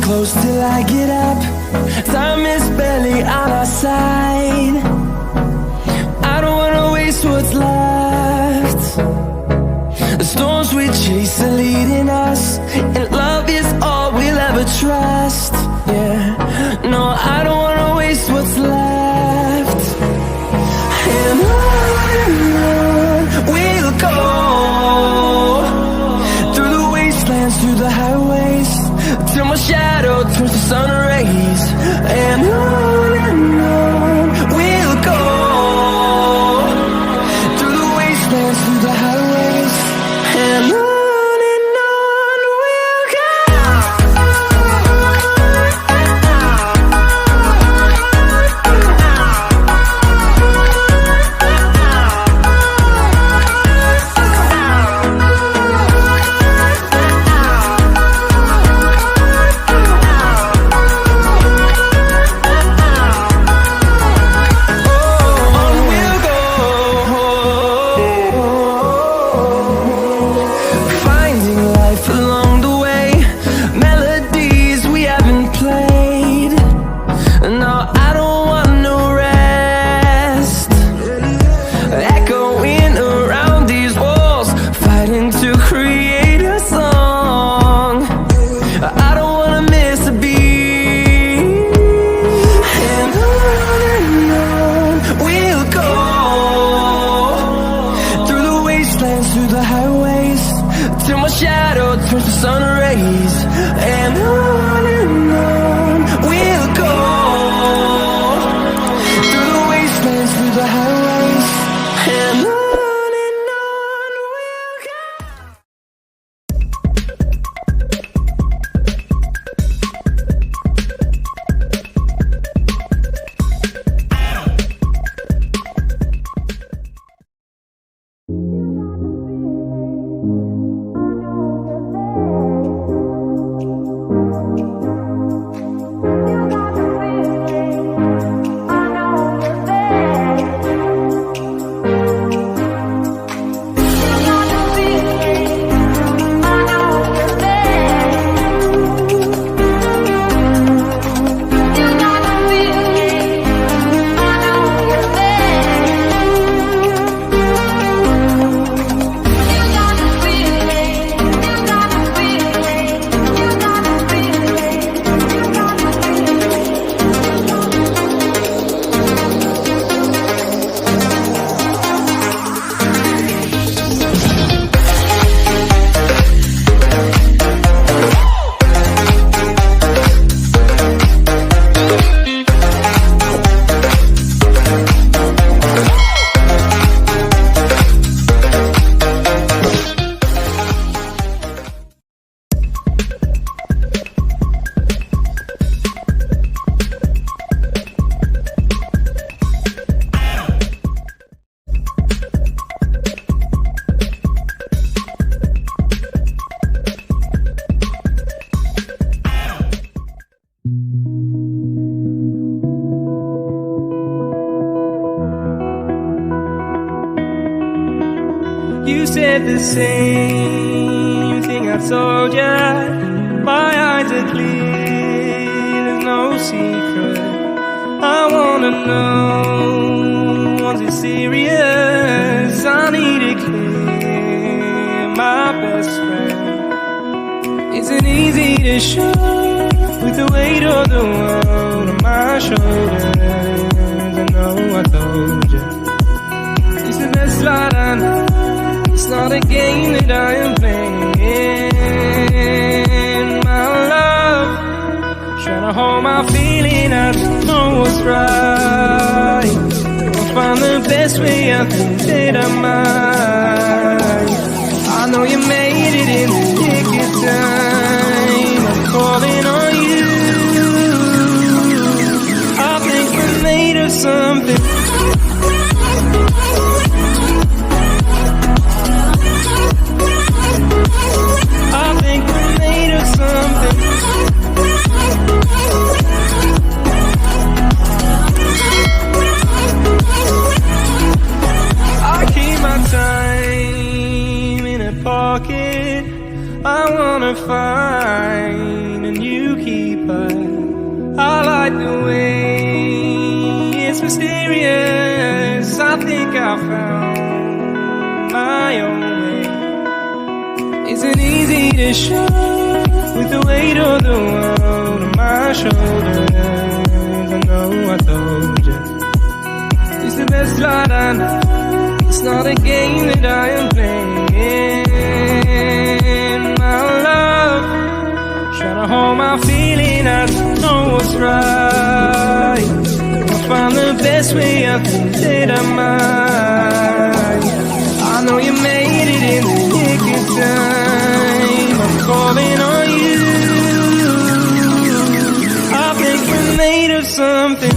close till I get up. Time is barely on our side. I don't wanna waste what's left. The storms we chase are leading us, and love is all we'll ever trust. Yeah, no, I don't wanna waste what's left. And on we'll go, through the wastelands, through the highways, till my shadow turns to sun rays. And on we'll go, through the wastelands, through the highways, and on we'll go. Through the highways, till my shadow turns to sun rays. And on we'll go, through the wastelands, through the highways, and on we'll go. You said the same thing I told ya. My eyes are clear, there's no secret. I wanna know, was it serious? I need it clear, my best friend. Isn't easy to show, with the weight of the world on my shoulders. I know I told ya, it's the best light I know. It's not a game that I am playing, my love. Trying to hold my feeling, I don't know what's right. I'll find the best way, I think that I might. I know you made it in the nick of time. I'm calling on you. I think we're made of something. I wanna find, and you keep like the way it's mysterious. I think I found my own way. Isn't easy to show with the weight of the world on my shoulders. I know I told you it's the best light I know. It's not a game that I am playing. My love, trying to hold my feeling. I don't know what's right. I'll find the best way. I think that I might. I know you made it in the nick of time. I'm calling on you. I think we're made of something.